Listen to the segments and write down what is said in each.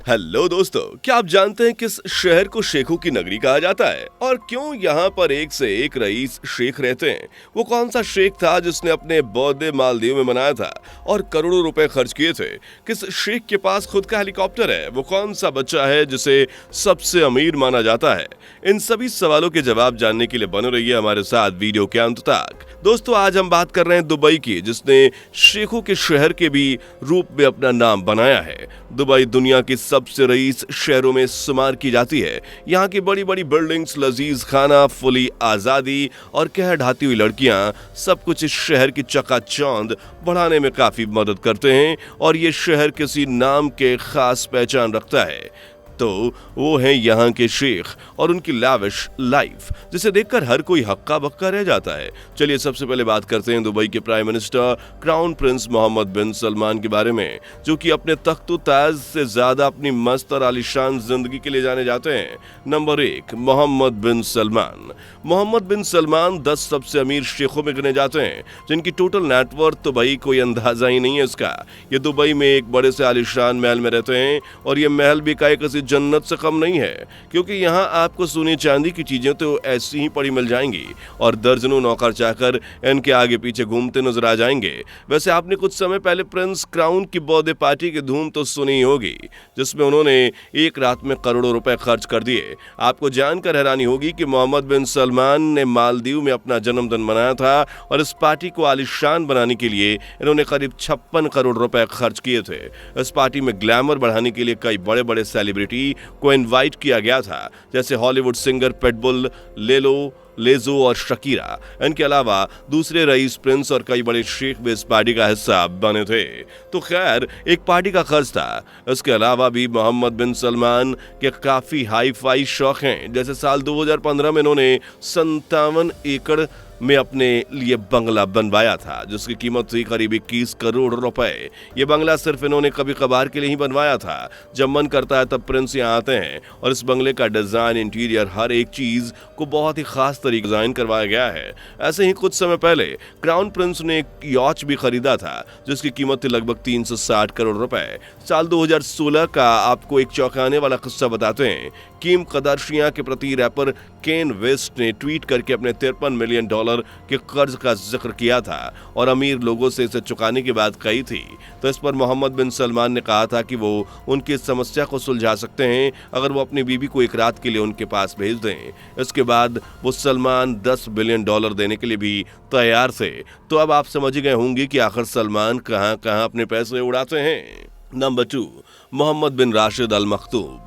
Hello दोस्तों, क्या आप जानते हैं किस शहर को शेखों की नगरी कहा जाता है और क्यों यहाँ पर एक से एक रईस शेख रहते हैं? वो कौन सा शेख था जिसने अपने बर्थडे मालदीव में मनाया था और करोड़ों रुपए खर्च किए थे? किस शेख के पास खुद का हेलीकॉप्टर है? वो कौन सा बच्चा है जिसे सबसे अमीर माना जाता है? इन सभी सवालों के जवाब जानने के लिए बने रहिए हमारे साथ वीडियो के अंत तक। दोस्तों, आज हम बात कर रहे हैं दुबई की, जिसने शेखों के शहर के भी रूप में अपना नाम बनाया है। दुबई दुनिया की सबसे रईस शहरों में शुमार की जाती है। यहाँ की बड़ी बड़ी बिल्डिंग्स, लजीज खाना, फुली आजादी और कह ढाती हुई लड़कियां, सब कुछ इस शहर की चकाचौंध बढ़ाने में काफी मदद करते हैं और ये शहर किसी नाम के खास पहचान रखता है तो वो हैं यहाँ के शेख और उनकी लाविश लाइफ, जिसे देखकर हर कोई हक्का बक्का रह जाता है। चलिए सबसे पहले बात करते हैं दुबई के prime minister crown prince Mohammed bin Salman के बारे में, जो कि अपने तख्त ताज से ज्यादा अपनी मस्त और आलीशान जिंदगी के लिए जाने जाते हैं। Number 1, Mohammad bin Salman. Mohammad bin Salman 10 सबसे अमीर शेखों में गिने जाते हैं, जिनकी टोटल नेटवर्थ तो भाई कोई अंदाजा ही नहीं है इसका। ये दुबई में एक बड़े से आलीशान महल में रहते हैं और ये महल भी किसी जन्नत से कम नहीं है, क्योंकि यहाँ आपको सोने चांदी की चीजें तो ऐसी ही पड़ी मिल जाएंगी और दर्जनों नौकर चाकर इनके आगे पीछे घूमते नजर आ जाएंगे। वैसे आपने कुछ समय पहले प्रिंस क्राउन की बर्थडे पार्टी की धूम तो सुनी ही होगी, जिसमें उन्होंने एक रात में करोड़ों रुपए खर्च कर दिए। आपको जानकर हैरानी होगी कि मोहम्मद बिन सलमान ने मालदीव में अपना जन्मदिन मनाया था और इस पार्टी को आलीशान बनाने के लिए इन्होंने करीब 56 करोड़ रुपए खर्च किए थे। इस पार्टी में ग्लैमर बढ़ाने के लिए कई बड़े बड़े सेलिब्रिटी को इनवाइट किया गया था, जैसे हॉलीवुड सिंगर पिटबुल, लेजो और शकीरा। इनके अलावा दूसरे रईस, प्रिंस और कई बड़े शेख भी इस पार्टी का हिस्सा बने थे। तो खैर, एक पार्टी का खर्च था। इसके अलावा भी मोहम्मद बिन सलमान के काफी हाई फाई शौक हैं, जैसे साल 2015 में इन्होंने 57 एकड़ में अपने लिए बंगला बनवाया था, जिसकी कीमत थी करीब 21 करोड़ रुपए। ये बंगला सिर्फ इन्होंने कभी कभार के लिए ही बनवाया था। जब मन करता है तब प्रिंस यहाँ आते हैं और इस बंगले का डिजाइन, इंटीरियर, हर एक चीज को बहुत ही खास तरीके से डिजाइन करवाया गया है। ऐसे ही कुछ समय पहले क्राउन प्रिंस ने एक यॉच भी खरीदा था, जिसकी कीमत थी लगभग 360 करोड़ रुपए। साल 2016 का आपको एक चौंकाने वाला किस्सा बताते हैं। किम कदार्शियां के प्रति रैपर केन वेस्ट ने ट्वीट करके अपने $53 मिलियन के कर्ज का जिक्र किया था और अमीर लोगों से इसे चुकाने की बात कही थी। तो इस पर मोहम्मद बिन सलमान ने कहा था कि वो उनकी समस्या को सुलझा सकते हैं अगर वो अपनी बीबी को एक रात के लिए उनके पास भेज दें। इसके बाद वो सलमान $10 बिलियन देने के लिए भी तैयार थे। तो अब आप समझ गए होंगे कि आखिर सलमान कहां कहां अपने पैसे उड़ाते हैं। नंबर 2, मोहम्मद बिन राशिद अल मख्तूम।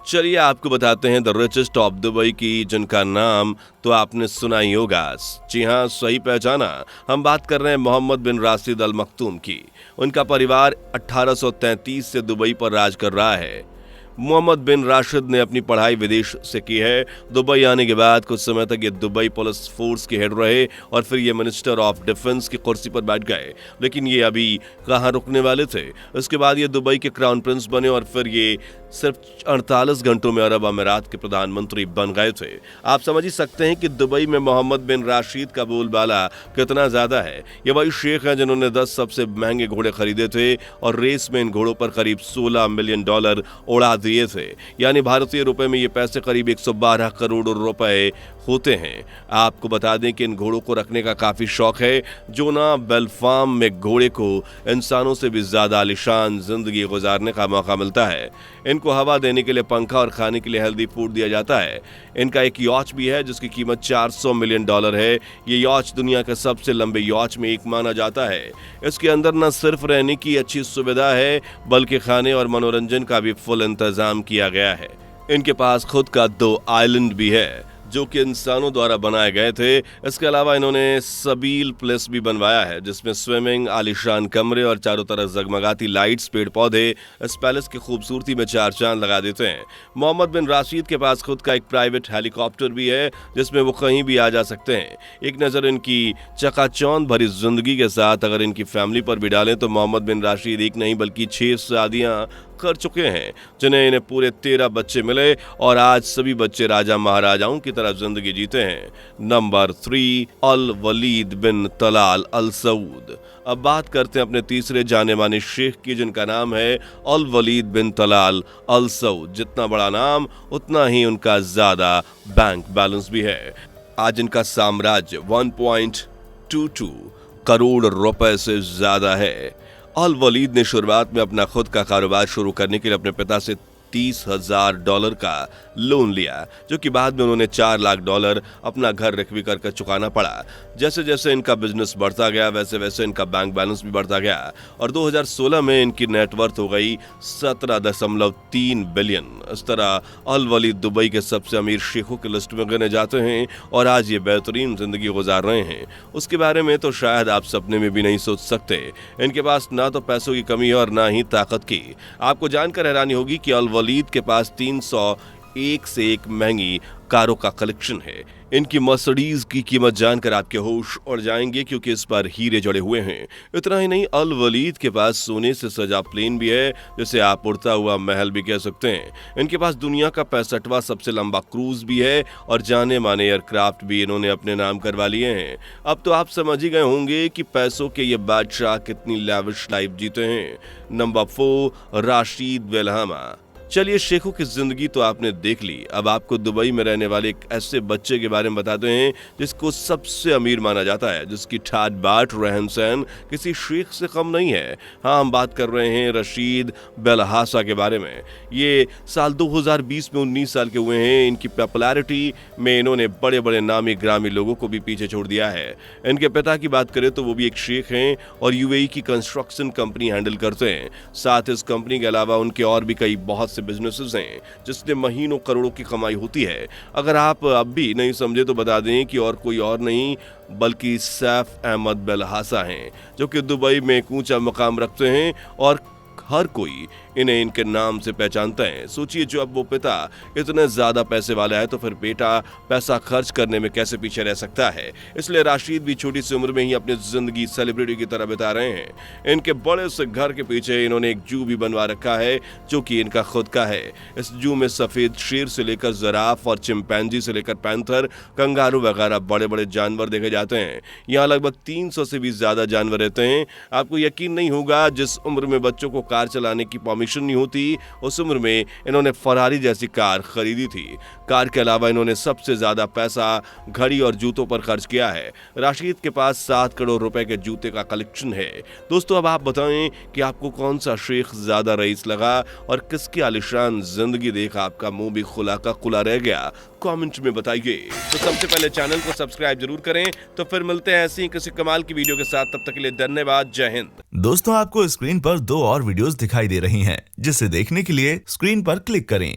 चलिए आपको बताते हैं द रिचेस्ट ऑफ दुबई की, जिनका नाम तो आपने सुना ही होगा। जी हाँ, सही पहचाना, हम बात कर रहे हैं मोहम्मद बिन राशिद अल मख्तूम की। उनका परिवार 1833 से दुबई पर राज कर रहा है। मोहम्मद बिन राशिद ने अपनी पढ़ाई विदेश से की है। दुबई आने के बाद कुछ समय तक ये दुबई पुलिस फोर्स के हेड रहे और फिर ये मिनिस्टर ऑफ डिफेंस की कुर्सी पर बैठ गए। लेकिन ये अभी कहाँ रुकने वाले थे। इसके बाद ये दुबई के क्राउन प्रिंस बने और फिर ये सिर्फ 48 घंटों में अरब अमीरात के प्रधानमंत्री बन गए थे। आप समझ ही सकते हैं कि दुबई में मोहम्मद बिन राशिद का बोलबाला कितना ज्यादा है। ये वही शेख हैं जिन्होंने 10 सबसे महंगे घोड़े खरीदे थे और रेस में इन घोड़ों पर करीब $16 मिलियन उड़ा दिए थे। यानी भारतीय रुपए में ये पैसे करीब 112 करोड़ रुपए होते हैं। आपको बता दें कि इन घोड़ों को रखने का काफी शौक है। जोना बेलफाम में घोड़े को इंसानों से भी ज्यादा आलीशान जिंदगी गुजारने का मौका मिलता है। इनको हवा देने के लिए पंखा और खाने के लिए हेल्दी फूड दिया जाता है। इनका एक यॉच भी है जिसकी कीमत $400 मिलियन है। ये यॉच दुनिया के सबसे लंबे यॉच में एक माना जाता है। इसके अंदर न सिर्फ रहने की अच्छी सुविधा है, बल्कि खाने और मनोरंजन का भी फुल इंतजाम किया गया है। इनके पास खुद का 2 आइलैंड भी है, जो कि इंसानों द्वारा बनाए गए थे। इसके अलावा इन्होंने सबील प्लेस भी बनवाया है, जिसमें स्विमिंग, आलीशान कमरे और चारों तरफ जगमगाती लाइट्स, पेड़ पौधे इस पैलेस की खूबसूरती में 4 चांद लगा देते हैं। मोहम्मद बिन राशिद के पास खुद का एक प्राइवेट हेलीकॉप्टर भी है, जिसमें वो कहीं भी आ जा सकते हैं। एक नज़र इनकी चकाचौंध भरी जिंदगी के साथ अगर इनकी फैमिली पर भी डालें तो मोहम्मद बिन राशिद एक नहीं बल्कि 6 शादियां कर चुके हैं, जिन्हें इन्हें पूरे 13 बच्चे मिले और आज सभी बच्चे राजा महाराजाओं की तरह जिंदगी जीते हैं। नंबर 3, अल वलीद बिन तलाल अल सऊद। अब बात करते हैं अपने तीसरे जाने माने शेख की, जिनका नाम है अल वलीद बिन तलाल अल सऊद। जितना बड़ा नाम उतना ही उनका ज्यादा बैंक बैलेंस भी है। आज इनका साम्राज्य 1.22 करोड़ रुपए से ज्यादा है। अल वलीद ने शुरुआत में अपना खुद का कारोबार शुरू करने के लिए अपने पिता से $30,000 का लोन लिया, जो कि बाद में उन्होंने $4 लाख अपना घर रखवी कर चुकाना पड़ा। जैसे जैसे इनका बिजनेस बढ़ता गया वैसे वैसे इनका बैंक बैलेंस भी बढ़ता गया और 2016 में इनकी नेटवर्थ हो गई 17.3 बिलियन। इस तरह अल वलीद दुबई के सबसे अमीर शेखों की लिस्ट में गिने जाते हैं और आज ये बेहतरीन जिंदगी गुजार रहे हैं। उसके बारे में तो शायद आप सपने में भी नहीं सोच सकते। इनके पास ना तो पैसों की कमी है और ना ही ताकत की। आपको जानकर हैरानी होगी कि अल वलीद के पास 301 से एक महंगी कारों का कलेक्शन है। इनकी मर्सिडीज की कीमत जानकर आपके होश उड़ जाएंगे, क्योंकि इस पर हीरे जड़े हुए हैं। इतना ही नहीं, अल वलीद के पास सोने से सजा प्लेन भी है, जिसे आप उड़ता हुआ महल भी कह सकते हैं। इनके पास दुनिया का 65वां सबसे लंबा क्रूज भी है और जाने माने एयरक्राफ्ट भी इन्होंने अपने नाम करवा लिए हैं। अब तो आप समझ ही गए होंगे कि पैसों के ये बादशाह कितनी लैविश लाइफ जीते हैं। नंबर 4, राशिद बेलहामा। चलिए, शेखों की जिंदगी तो आपने देख ली। अब आपको दुबई में रहने वाले एक ऐसे बच्चे के बारे में बताते हैं जिसको सबसे अमीर माना जाता है, जिसकी ठाट बाट रहन सहन किसी शेख से कम नहीं है। हाँ, हम बात कर रहे हैं रशीद बेलहासा के बारे में। ये साल 2020 में 19 साल के हुए हैं। इनकी पॉपुलैरिटी में इन्होंने बड़े बड़े नामी ग्रामी लोगों को भी पीछे छोड़ दिया है। इनके पिता की बात करें तो वो भी एक शेख हैं और यूएई की कंस्ट्रक्शन कंपनी हैंडल करते हैं। साथ इस कंपनी के अलावा उनके और भी कई बहुत बिजनेसेस हैं जिसमें महीनों करोड़ों की कमाई होती है। अगर आप अब भी नहीं समझे तो बता दें कि और कोई और नहीं बल्कि सैफ अहमद बेलहासा हैं, जो कि दुबई में एक ऊंचा मकाम रखते हैं और हर कोई इन्हें इनके नाम से पहचानता है। सोचिए, जो अब वो पिता इतने ज्यादा पैसे वाला है तो फिर बेटा पैसा खर्च करने में कैसे पीछे रह सकता है। इसलिए राशिद भी छोटी सी उम्र में ही अपनी जिंदगी सेलिब्रिटी की तरह बिता रहे हैं। इनके बड़े से घर के पीछे इन्होंने एक जू भी बनवा रखा है, जो कि इनका खुद का है। इस जू में सफेद शेर से लेकर जिराफ और चिंपैंजी से लेकर पैंथर, कंगारू वगैरह बड़े बड़े जानवर देखे जाते हैं। यहाँ लगभग 300 से भी ज्यादा जानवर रहते हैं। आपको यकीन नहीं होगा, जिस उम्र में बच्चों को कार चलाने की परमिशन नहीं होती, उस उम्र में इन्होंने फरारी जैसी कार खरीदी थी। कार के अलावा इन्होंने सबसे ज्यादा पैसा घड़ी और जूतों पर खर्च किया है। राशिद के पास 7 करोड़ रुपए के जूते का कलेक्शन है। दोस्तों, अब आप बताएं कि आपको कौन सा शेख ज्यादा रईस लगा और किसकी आलिशान जिंदगी देख आपका मुंह भी खुला का खुला रह गया। कमेंट में बताइए। तो सबसे पहले चैनल को सब्सक्राइब जरूर करें। तो फिर मिलते हैं ऐसी किसी कमाल की वीडियो के साथ। तब तक के लिए धन्यवाद। जय हिंद। दोस्तों, आपको स्क्रीन पर 2 और वीडियोस दिखाई दे रही हैं, जिसे देखने के लिए स्क्रीन पर क्लिक करें।